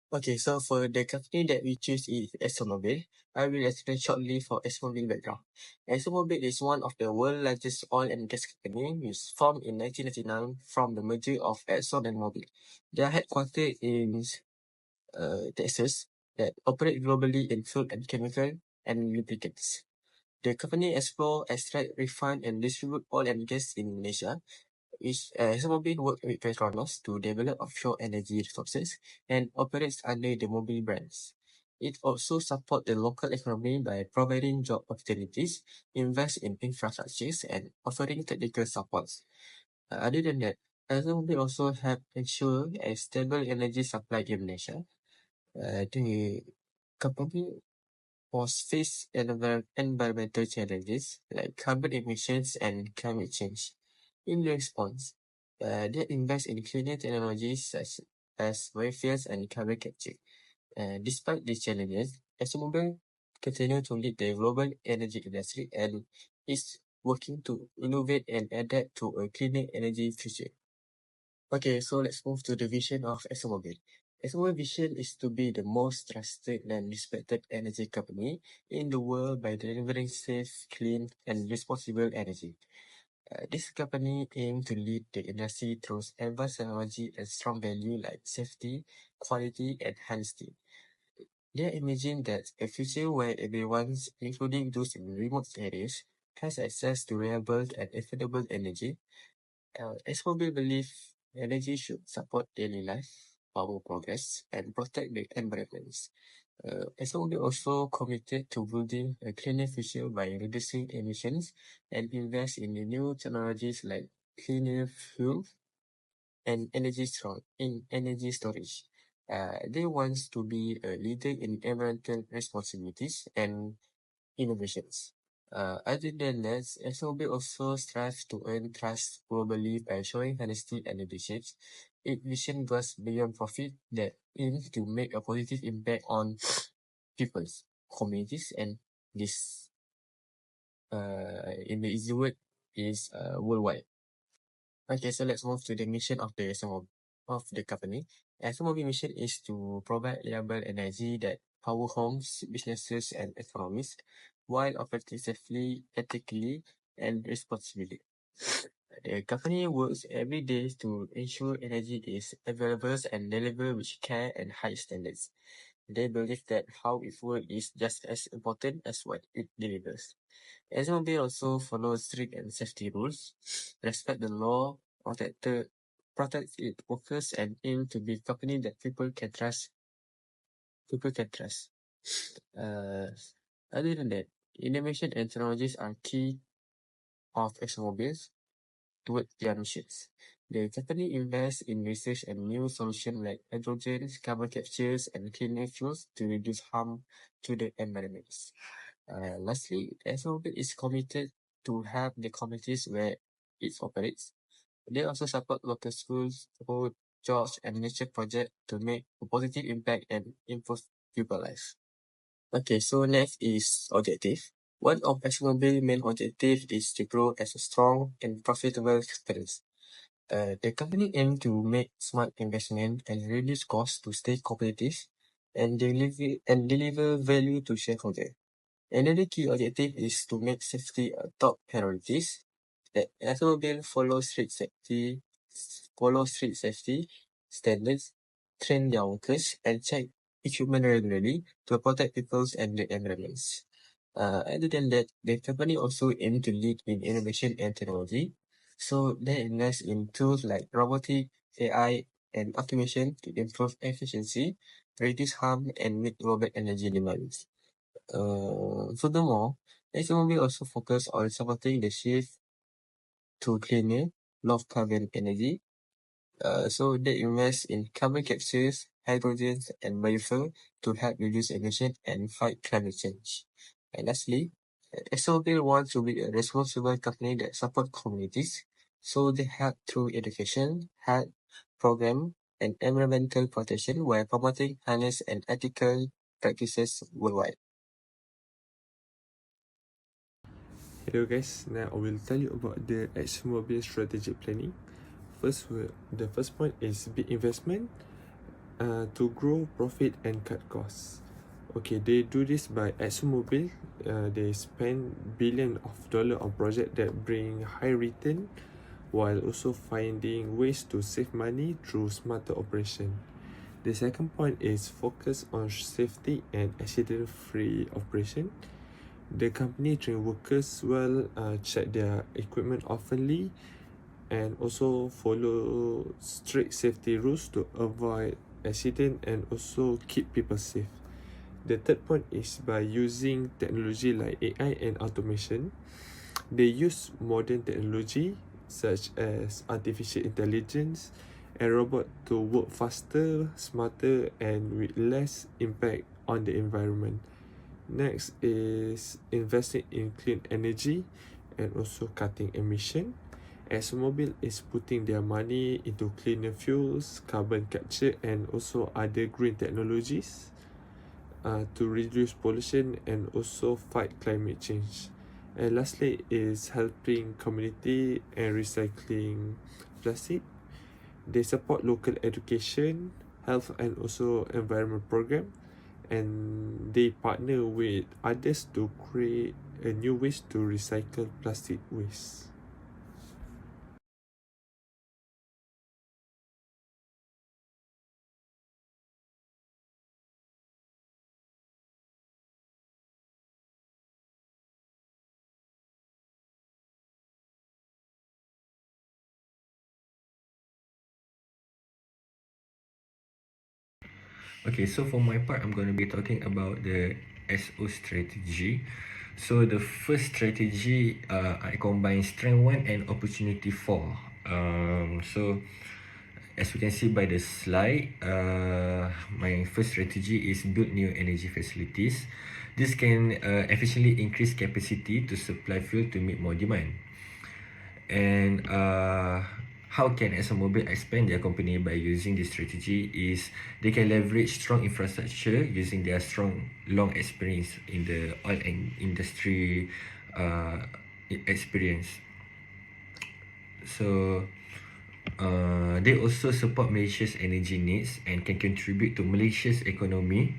Okay, so for the company that we choose is ExxonMobil. I will explain shortly for ExxonMobil background. ExxonMobil is one of the world's largest oil and gas company, which formed in 1999 from the merger of Exxon and Mobil. They are headquartered in Texas that operate globally in food and chemical and lubricants. The company explore, extract, refine, and distribute oil and gas in Indonesia. ExxonMobil works with Petronas to develop offshore energy resources and operates under the Mobil brands. It also supports the local economy by providing job opportunities, invest in infrastructures, and offering technical support. Other than that, ExxonMobil also help ensure a stable energy supply in Indonesia. The company was faced environmental challenges like carbon emissions and climate change. In response, they invest in cleaner technologies such as biofuels and carbon capture. Despite these challenges, ExxonMobil continue to lead the global energy industry and is working to innovate and adapt to a cleaner energy future. Okay, so let's move to the vision of ExxonMobil. ExxonMobil vision is to be the most trusted and respected energy company in the world by delivering safe, clean, and responsible energy. This company aims to lead the industry through advanced technology and strong value like safety, quality, and honesty. They imagine that a future where everyone, including those in remote areas, has access to reliable and affordable energy. ExxonMobil believe energy should support daily life, power progress, and protect the environment. ExxonMobil also committed to building a cleaner future by reducing emissions and invest in the new technologies like cleaner fuel and energy storage. They want to be a leader in environmental responsibilities and innovations. Other than that, SOB also strives to earn trust globally by showing honesty and leadership. Its vision goes beyond profit that aims to make a positive impact on peoples, communities, and this, in the easy word, is worldwide. Okay, so let's move to the mission of the of the company. SMOB mission is to provide reliable energy that power homes, businesses, and economies while operating safely, ethically, and responsibly. The company works every day to ensure energy is available and delivered with care and high standards. They believe that how it works is just as important as what it delivers. SMB also follows strict and safety rules, respect the law, protect its workers, and aim to be a company that people can trust. People can trust. Uh, Other than that, innovation and technologies are key of ExxonMobil towards their missions. The company invests in research and new solutions like hydrogen, carbon captures, and cleaner fuels to reduce harm to the environment. Lastly, ExxonMobil is committed to help the communities where it operates. They also support local schools, road, jobs, and nature projects to make a positive impact and improve people's lives. Okay, so next is objective. One of ExxonMobil's main objectives is to grow as a strong and profitable company. The company aims to make smart investment and reduce costs to stay competitive and deliver value to shareholders. Another key objective is to make safety a top priority. The automobile follow strict safety standards, train their workers, and check equipment regularly to protect people and the environments. Other than that, the company also aims to lead in innovation and technology. So they invest in tools like robotic, AI, and automation to improve efficiency, reduce harm, and meet global energy demands. Furthermore, ExxonMobil also focus on supporting the shift to cleaner, low carbon energy. So they invest in carbon captures, hydrogen, and biofuel to help reduce emissions and fight climate change. And lastly, ExxonMobil wants to be a responsible company that supports communities. So they help through education, health program, and environmental protection while promoting honest and ethical practices worldwide. Hello guys, now I will tell you about the ExxonMobil strategic planning. The first point is big investment. to grow profit and cut costs. Okay, they do this by ExxonMobil. They spend billions of dollars on projects that bring high return while also finding ways to save money through smarter operation. The second point is focus on safety and accident-free operation. The company train workers well, check their equipment oftenly, and also follow strict safety rules to avoid accident and also keep people safe. The third point is by using technology like AI and automation. They use modern technology such as artificial intelligence and robot to work faster, smarter, and with less impact on the environment. Next is investing in clean energy and also cutting emission. ExxonMobil is putting their money into cleaner fuels, carbon capture, and also other green technologies to reduce pollution and also fight climate change. And lastly is helping community and recycling plastic. They support local education, health, and also environment program, and they partner with others to create a new ways to recycle plastic waste. Okay, so for my part, I'm going to be talking about the SO strategy. So the first strategy, I combine strength 1 and opportunity 4. So as we can see by the slide, my first strategy is build new energy facilities. This can efficiently increase capacity to supply fuel to meet more demand. And how can ExxonMobil expand their company by using this strategy is they can leverage strong infrastructure using their long experience in the oil and industry experience. So they also support Malaysia's energy needs and can contribute to Malaysia's economy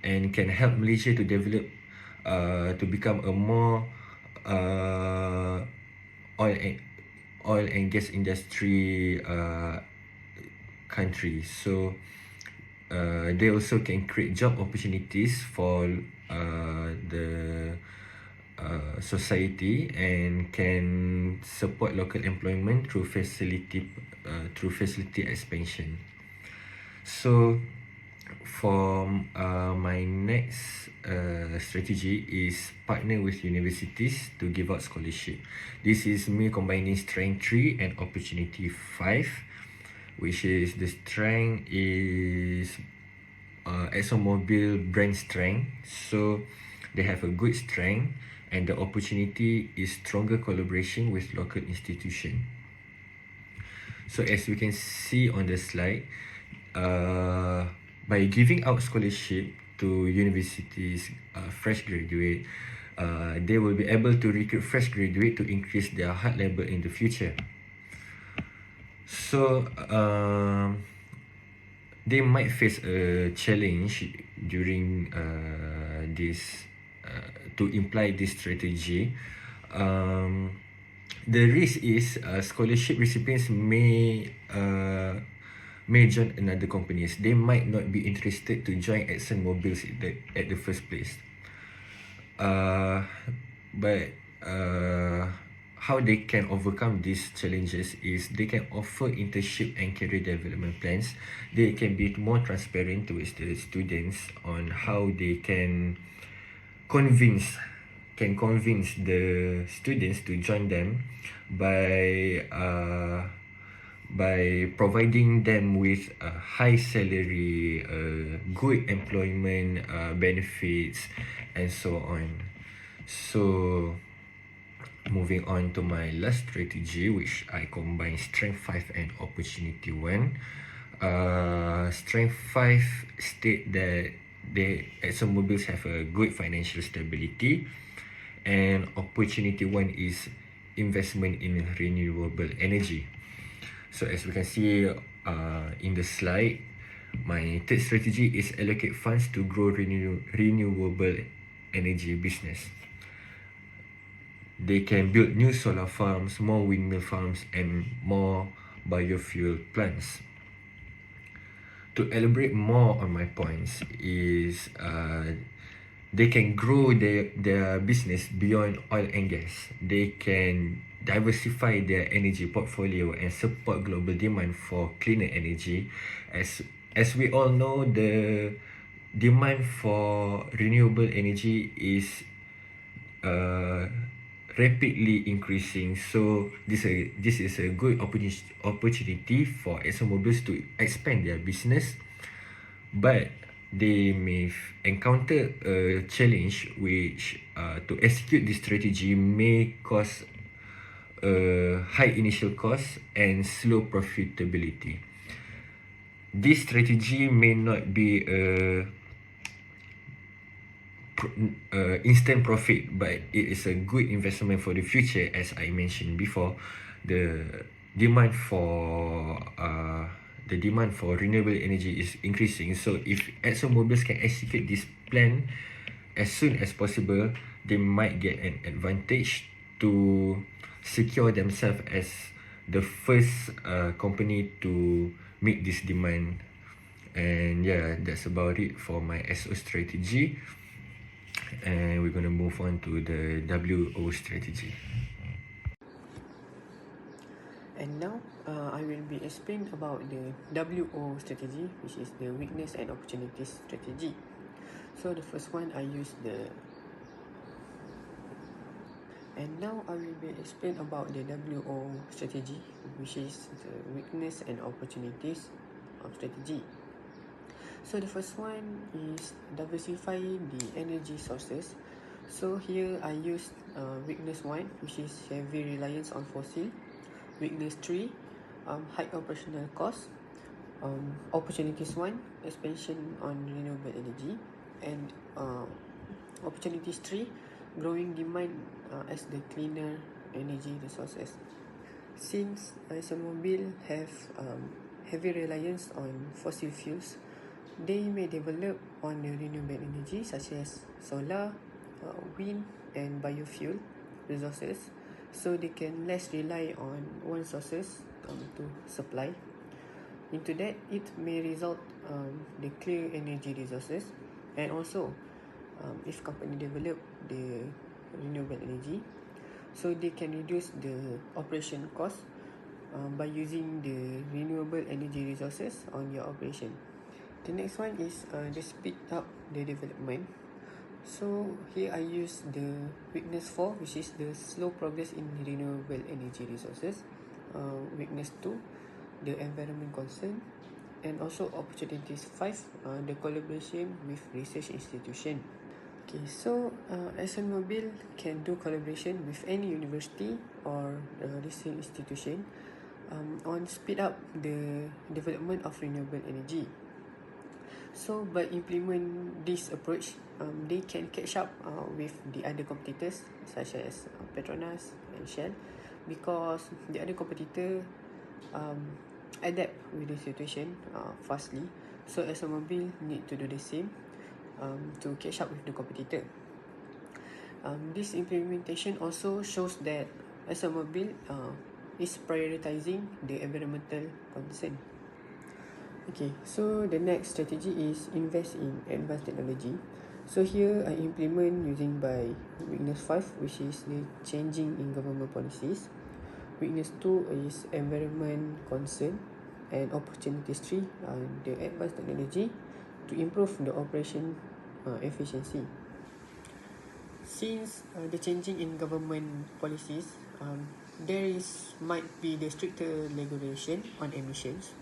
and can help Malaysia to develop to become a more oil and gas industry country. So they also can create job opportunities for the society and can support local employment through facility expansion. So for my next strategy is partner with universities to give out scholarship. This is me combining strength 3 and opportunity 5, which is the strength is ExxonMobil brand strength. So they have a good strength, and the opportunity is stronger collaboration with local institution. So as we can see on the slide, by giving out scholarship to universities fresh graduate, they will be able to recruit fresh graduate to increase their hard labor in the future. So they might face a challenge during this to imply this strategy. The risk is scholarship recipients may join another companies. They might not be interested to join ExxonMobil at the first place. But how they can overcome these challenges is they can offer internship and career development plans. They can be more transparent towards the students on how they can convince the students to join them by providing them with a high salary, good employment benefits, and so on. So moving on to my last strategy, which I combine strength 5 and opportunity 1. Strength 5 state that ExxonMobil have a good financial stability, and opportunity 1 is investment in renewable energy. So as we can see in the slide, My third strategy is allocate funds to grow renewable energy business. They can build new solar farms, more windmill farms, and more biofuel plants. To elaborate more on my points is they can grow their business beyond oil and gas. They can diversify their energy portfolio and support global demand for cleaner energy. As we all know, the demand for renewable energy is uh, rapidly increasing. So this is a good opportunity for ExxonMobil to expand their business, but they may encounter a challenge which to execute this strategy may cause a high initial cost and slow profitability. This strategy may not be a instant profit, but it is a good investment for the future. As I mentioned before, the demand for renewable energy is increasing. So if ExxonMobil can execute this plan as soon as possible, they might get an advantage to secure themselves as the first company to meet this demand. And yeah, that's about it for my SO strategy. And we're going to move on to the WO strategy. And now I will be explain about the WO strategy, which is the weakness and opportunities strategy. So the first one I use the and now I will be explain about the WO strategy, which is the weakness and opportunities of strategy. So the first one is diversify the energy sources. So here I use weakness 1, which is heavy reliance on fossil. Weakness 3, high operational cost. Opportunities 1, expansion on renewable energy. And opportunities 3, growing demand as the cleaner energy resources. Since ExxonMobil have heavy reliance on fossil fuels, they may develop on the renewable energy such as solar, wind and biofuel resources, so they can less rely on one sources to supply. Into that, it may result the clear energy resources, and also if company develop the renewable energy, so they can reduce the operation cost by using the renewable energy resources on your operation. The next one is the speed up the development. So here I use the weakness 4, which is the slow progress in renewable energy resources. Weakness 2, the environment concern. And also opportunities 5, the collaboration with research institution. Okay, so ExxonMobil can do collaboration with any university or research institution on speed up the development of renewable energy. So by implement this approach, they can catch up with the other competitors such as Petronas and Shell, because the other competitor adapt with the situation fastly. So ExxonMobil need to do the same to catch up with the competitor. This implementation also shows that ExxonMobil is prioritizing the environmental concern. Okay, so the next strategy is invest in advanced technology. So here I implement using by weakness 5, which is the changing in government policies. Weakness 2 is environment concern, and opportunities 3 the advanced technology to improve the operation efficiency. Since the changing in government policies, there might be the stricter regulation on emissions.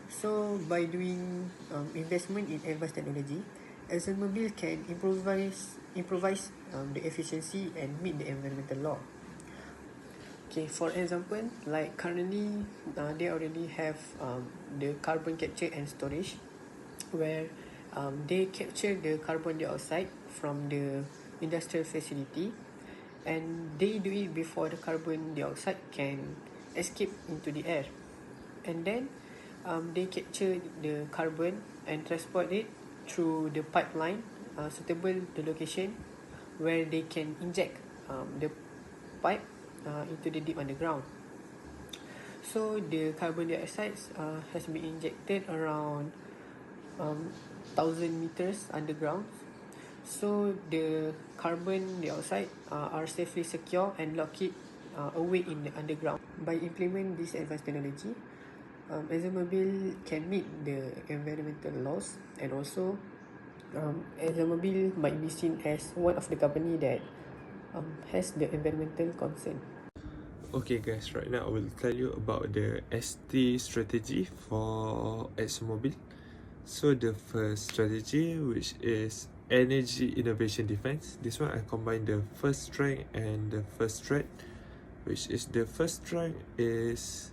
So by doing investment in advanced technology, ExxonMobil can improvise the efficiency and meet the environmental law. Okay, for example, like currently they already have the carbon capture and storage, where they capture the carbon dioxide from the industrial facility, and they do it before the carbon dioxide can escape into the air, and then they capture the carbon and transport it through the pipeline suitable the location where they can inject the pipe into the deep underground. So the carbon dioxide has been injected around 1,000 meters underground. So the carbon dioxide are safely secure and lock it away in the underground. By implementing this advanced technology, ExxonMobil can meet the environmental laws, and also ExxonMobil might be seen as one of the company that has the environmental concern. Okay guys, right now I will tell you about the ST strategy for ExxonMobil. So the first strategy, which is energy innovation defense, this one I combine the first strength and the first threat, which is the first strength is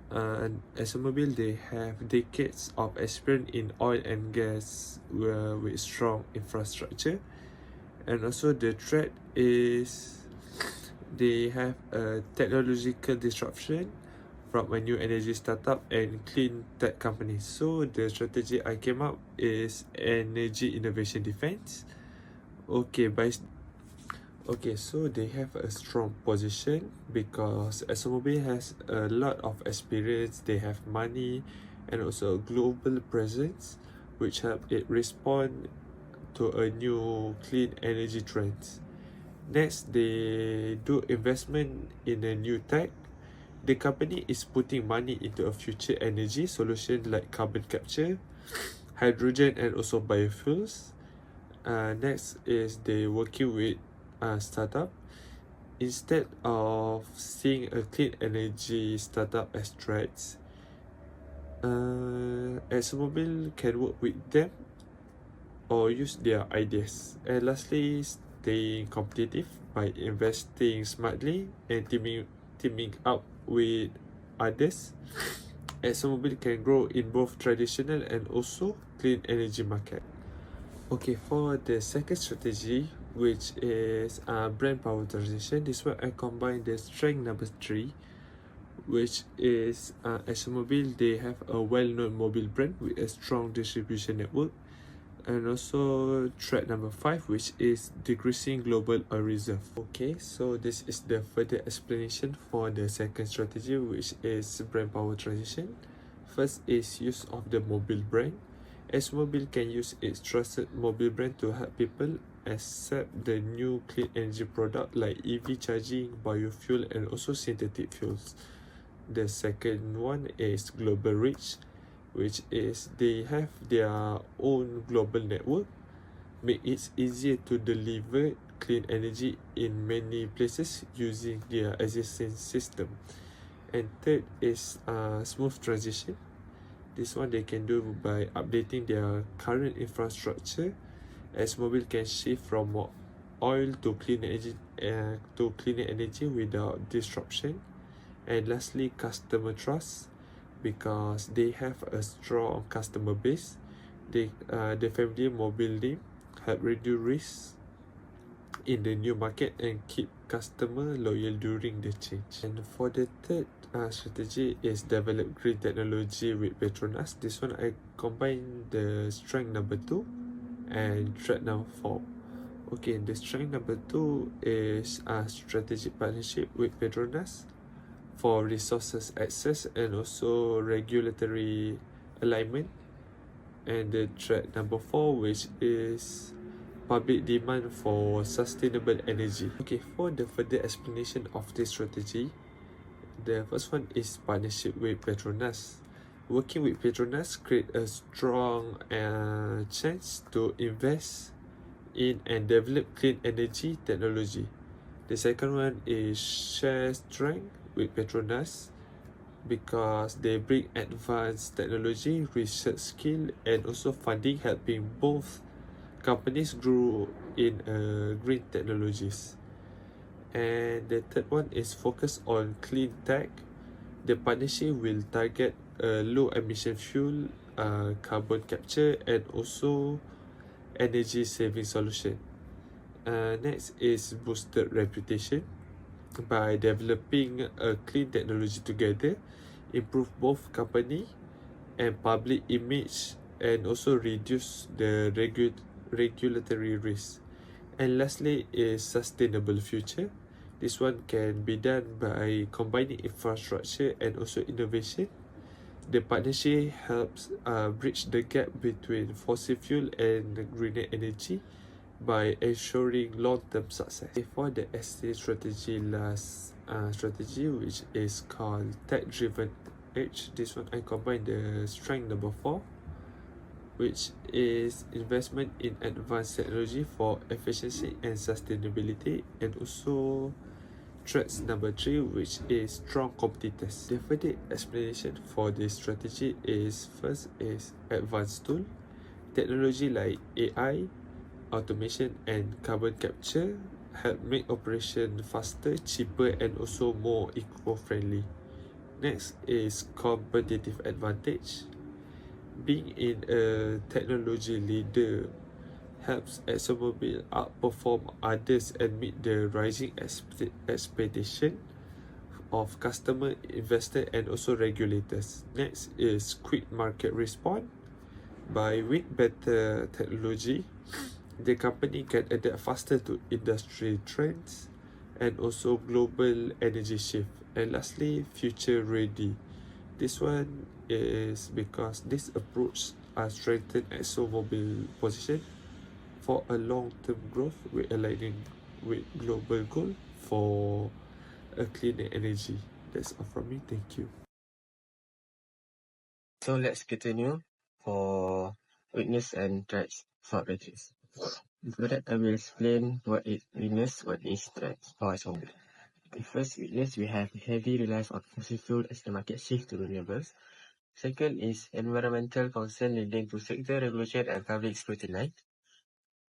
ExxonMobil, they have decades of experience in oil and gas with strong infrastructure. And also the threat is they have a technological disruption from a new energy startup and clean tech company. So the strategy I came up is energy innovation defense. Okay, so they have a strong position because ExxonMobil has a lot of experience, they have money and also a global presence, which help it respond to a new clean energy trends. Next, they do investment in a new tech. The company is putting money into a future energy solution like carbon capture, hydrogen and also biofuels. Next is they working with startup. Instead of seeing a clean energy startup as threats, ExxonMobil can work with them or use their ideas. And lastly, staying competitive by investing smartly and teaming up with others. ExxonMobil can grow in both traditional and also clean energy market. Okay, for the second strategy, which is brand power transition, this one I combine the strength number 3, which is ExxonMobil, they have a well-known mobile brand with a strong distribution network. And also threat number 5, which is decreasing global oil reserve. Okay, so this is the further explanation for the second strategy, which is brand power transition. First is use of the mobile brand. ExxonMobil can use its trusted mobile brand to help people accept the new clean energy product like EV charging, biofuel and also synthetic fuels. The second one is global reach, which is they have their own global network, make it easier to deliver clean energy in many places using their existing system. And third is smooth transition. This one they can do by updating their current infrastructure, as ExxonMobil can shift from oil to clean energy without disruption. And lastly, customer trust, because they have a strong customer base. The family mobile name help reduce risk in the new market and keep customer loyal during the change. And for the third strategy is develop green technology with Petronas. This one I combine the strength number 2 and threat number 4. Okay, the strength number 2 is a strategic partnership with Petronas for resources access and also regulatory alignment. And the threat number 4, which is public demand for sustainable energy. Okay, for the further explanation of this strategy, the first one is partnership with Petronas. Working with Petronas create a strong chance to invest in and develop clean energy technology. The second one is share strength with Petronas, because they bring advanced technology, research skill and also funding, helping both companies grow in green technologies. And the third one is focus on clean tech. The partnership will target low emission fuel, carbon capture and also energy saving solution. Next is boosted reputation. By developing a clean technology together, improve both company and public image and also reduce the regulatory risk. And lastly is sustainable future. This one can be done by combining infrastructure and also innovation. The partnership helps bridge the gap between fossil fuel and greener energy by ensuring long-term success. For the ST strategy, last strategy, which is called tech-driven edge, this one I combine the strength number 4, which is investment in advanced technology for efficiency and sustainability, and also threats number 3, which is strong competitors. The further explanation for this strategy is first is advanced tool, technology like AI, automation and carbon capture help make operation faster, cheaper and also more eco-friendly. Next is competitive advantage. Being in a technology leader helps ExxonMobil outperform others and meet the rising expectation of customer, investor and also regulators. Next is quick market response. By with better technology, the company can adapt faster to industry trends and also global energy shift. And lastly, future ready. This one is because this approach strengthen ExxonMobil position for a long-term growth with aligning with global goal for a cleaner energy. That's all from me. Thank you. So let's continue for weakness and threats for batteries. Before that, I will explain what is weakness, what is threats for ExxonMobil. The first weakness, we have heavy reliance on fossil fuel as the market shift to renewables. Second is environmental concern leading to sector regulation and public scrutiny.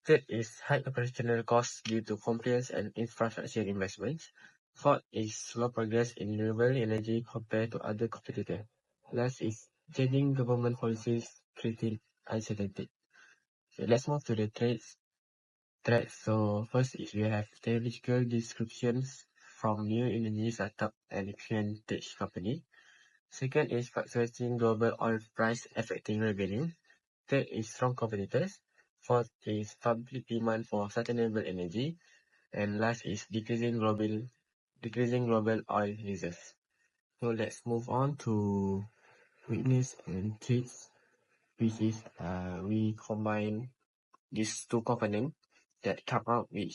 Third is high operational costs due to compliance and infrastructure investments. Fourth is slow progress in renewable energy compared to other competitors. Last is changing government policies creating uncertainty. So let's move to the threats. So first is we have technological disruptions from new energy startup and clean tech company. Second is fluctuating global oil price affecting revenue. Third is strong competitors. Fourth is public demand for sustainable energy. And last is decreasing global oil reserves. So let's move on to weakness and threats, which is we combine these two components that come out with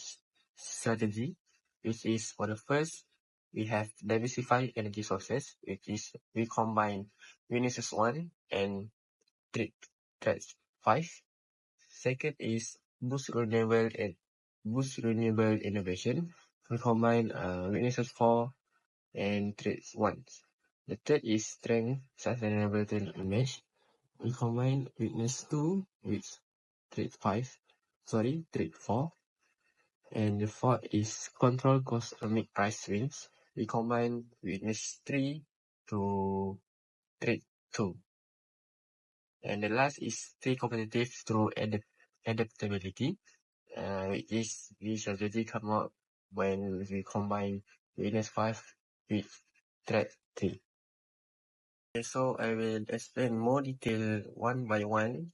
strategy, which is for the first, we have diversified energy sources, which is we combine weaknesses 1 and threats 5. Second is boost renewable innovation. We combine weaknesses 4 and threats 1. The third is strength sustainability image. We combine weakness 2 with threat 4. And the fourth is control cost amid price swings. We combine weakness 3 to threat 2. And the last is stay competitive through adaptability, which is we strategy come out when we combine weakness 5 with threat 3. Okay, so I will explain more detail one by one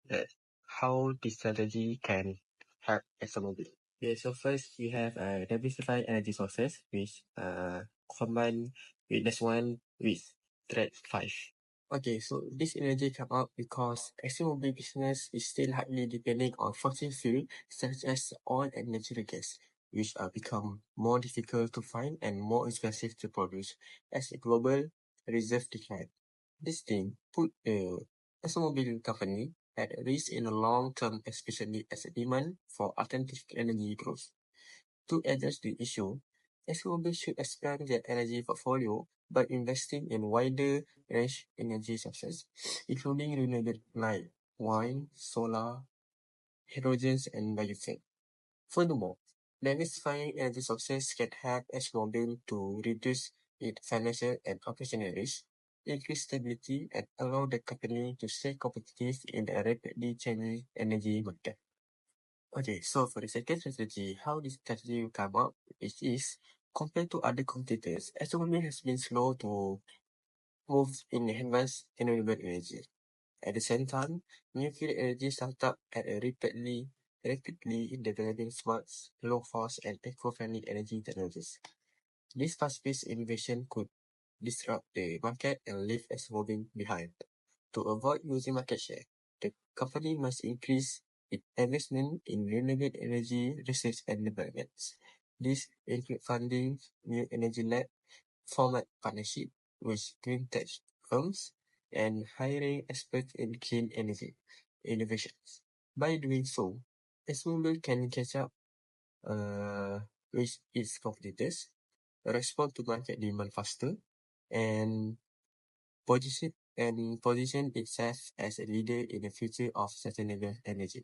that how this strategy can help ExxonMobil. Okay, so first we have diversified energy sources, which combine weakness 1 with threat 5. Okay, so this energy come out because ExxonMobil business is still highly depending on fossil fuel such as oil and natural gas, which are become more difficult to find and more expensive to produce as a global reserve decline. This thing put the ExxonMobil company at risk in the long term, especially as a demand for alternative energy grows. To address the issue, ExxonMobil should expand their energy portfolio by investing in wider range energy sources, including renewable like wind, solar, hydrogen, and biofuel. Furthermore, diversifying energy sources can help ExxonMobil to reduce its financial and operational risk, increase stability, and allow the company to stay competitive in the rapidly changing energy market. Okay, so for the second strategy, how this strategy will come up is compared to other competitors, ExxonMobil has been slow to move in advanced renewable energy. At the same time, nuclear energy startups are rapidly developing smart, low-cost, and eco-friendly energy technologies. This fast-paced innovation could disrupt the market and leave ExxonMobil behind. To avoid losing market share, the company must increase its investment in renewable energy research and development. This includes funding new energy lab, forming partnership with green tech firms, and hiring experts in clean energy innovations. By doing so, ExxonMobil can catch up with its competitors, respond to market demand faster, and position itself as a leader in the future of sustainable energy.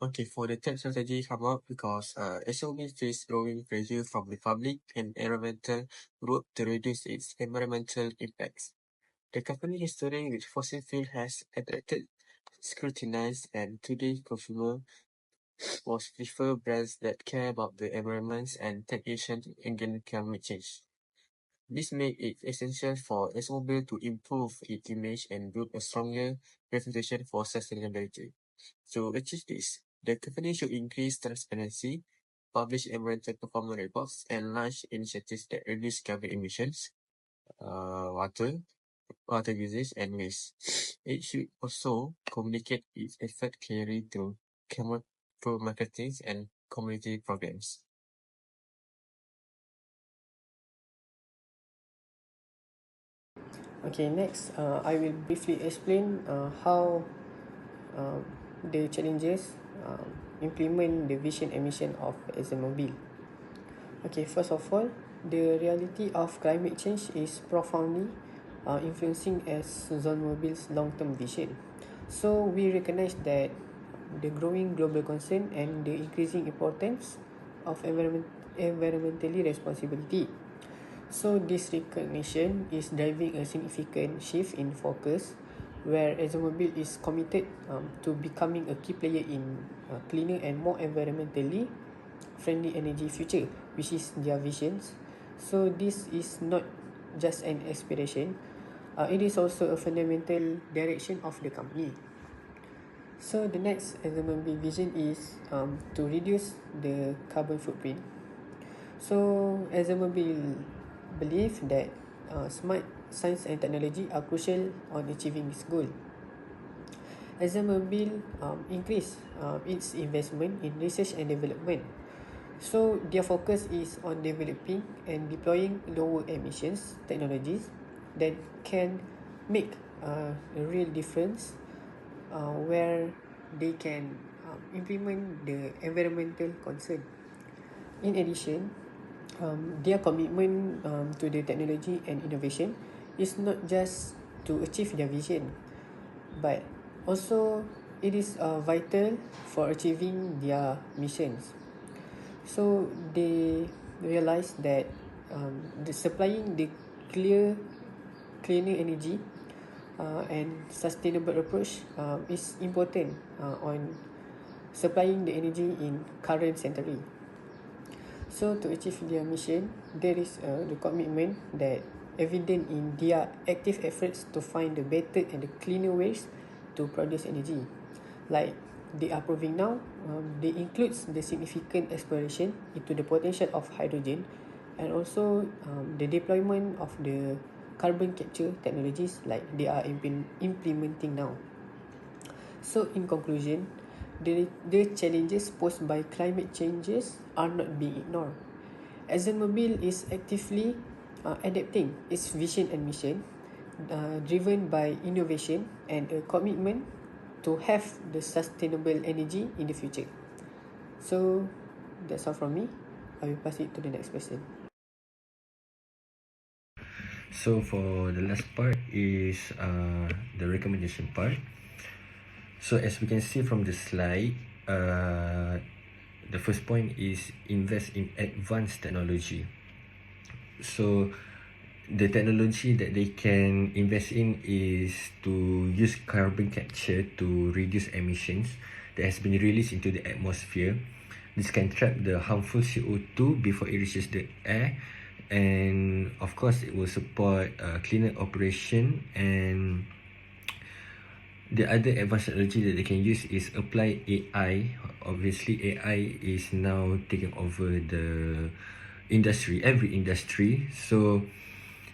Okay, for the third strategy come up because ExxonMobil face growing pressure from the public and environmental group to reduce its environmental impacts. The company history with fossil fuel has attracted scrutiny, and today consumers most prefer brands that care about the environment and take action against climate change. This makes it essential for ExxonMobil to improve its image and build a stronger reputation for sustainability. To achieve this, the company should increase transparency, publish environmental performance reports, and launch initiatives that reduce carbon emissions, water usage, and waste. It should also communicate its effort clearly through marketing and community programs. Okay, next, I will briefly explain how the challenges implement the vision and mission of ExxonMobil. Okay, first of all, the reality of climate change is profoundly influencing ExxonMobil's long-term vision. So we recognize that the growing global concern and the increasing importance of environmentally responsibility. So this recognition is driving a significant shift in focus where ExxonMobil is committed to becoming a key player in cleaner and more environmentally friendly energy future, which is their visions. So this is not just an aspiration, it is also a fundamental direction of the company. So the next ExxonMobil vision is to reduce the carbon footprint. So ExxonMobil believe that smart science and technology are crucial on achieving this goal. ExxonMobil increase its investment in research and development. So their focus is on developing and deploying lower emissions technologies that can make a real difference where they can implement the environmental concern. In addition, their commitment to the technology and innovation is not just to achieve their vision, but also it is vital for achieving their missions. So they realize that the supplying the cleaner energy and sustainable approach is important on supplying the energy in current century. So to achieve their mission, there is the commitment that evident in their active efforts to find the better and the cleaner ways to produce energy. Like they are proving now, they includes the significant exploration into the potential of hydrogen and also the deployment of the carbon capture technologies like they are implementing now. So in conclusion, the challenges posed by climate changes are not being ignored. ExxonMobil is actively adapting its vision and mission, driven by innovation and a commitment to have the sustainable energy in the future. So that's all from me. I will pass it to the next person. So for the last part is the recommendation part. So as we can see from the slide, the first point is invest in advanced technology. So the technology that they can invest in is to use carbon capture to reduce emissions that has been released into the atmosphere. This can trap the harmful CO2 before it reaches the air, and of course it will support cleaner operation and The other advanced technology that they can use is apply AI. Obviously, AI is now taking over the industry, every industry. So,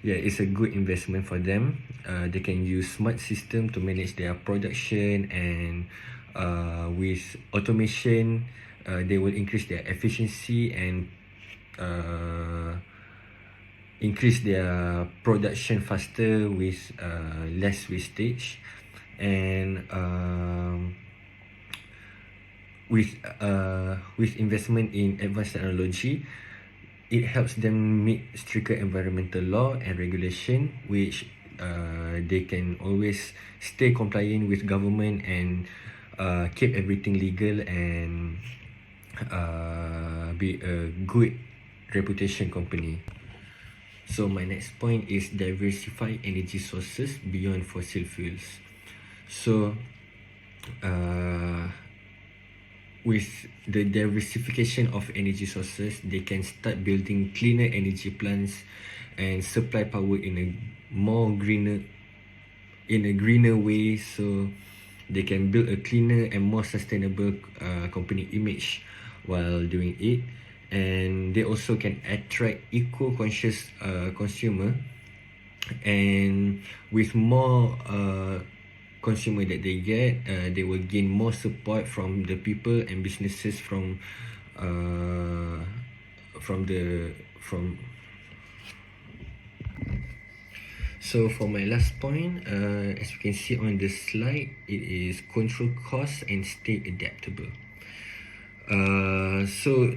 yeah, it's a good investment for them. They can use smart system to manage their production, and with automation, they will increase their efficiency and increase their production faster with less wastage. And with investment in advanced technology, it helps them meet stricter environmental law and regulation, which they can always stay compliant with government and keep everything legal and be a good reputation company. So my next point is diversify energy sources beyond fossil fuels. So with the diversification of energy sources, they can start building cleaner energy plants and supply power in a greener way, so they can build a cleaner and more sustainable company image while doing it. And they also can attract eco-conscious consumer, and with more consumer that they get, they will gain more support from the people and businesses from So for my last point, as you can see on the slide, it is control costs and stay adaptable. So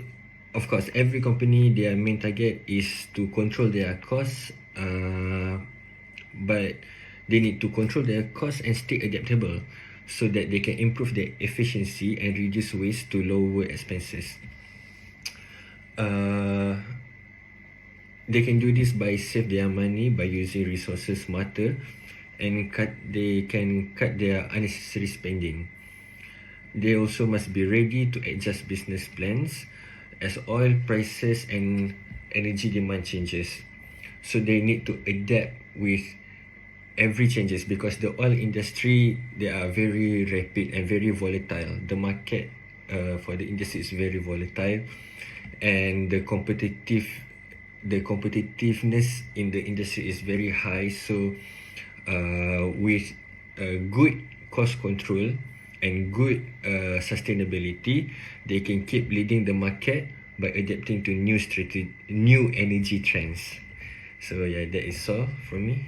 of course, every company, their main target is to control their costs, but they need to control their costs and stay adaptable so that they can improve their efficiency and reduce waste to lower expenses. They can do this by save their money by using resources smarter, and they can cut their unnecessary spending. They also must be ready to adjust business plans as oil prices and energy demand changes. So they need to adapt with every changes, because the oil industry, they are very rapid and very volatile. The market for the industry is very volatile, and the competitiveness in the industry is very high. So with good cost control and good sustainability, they can keep leading the market by adapting to new energy trends. So yeah, that is all from me.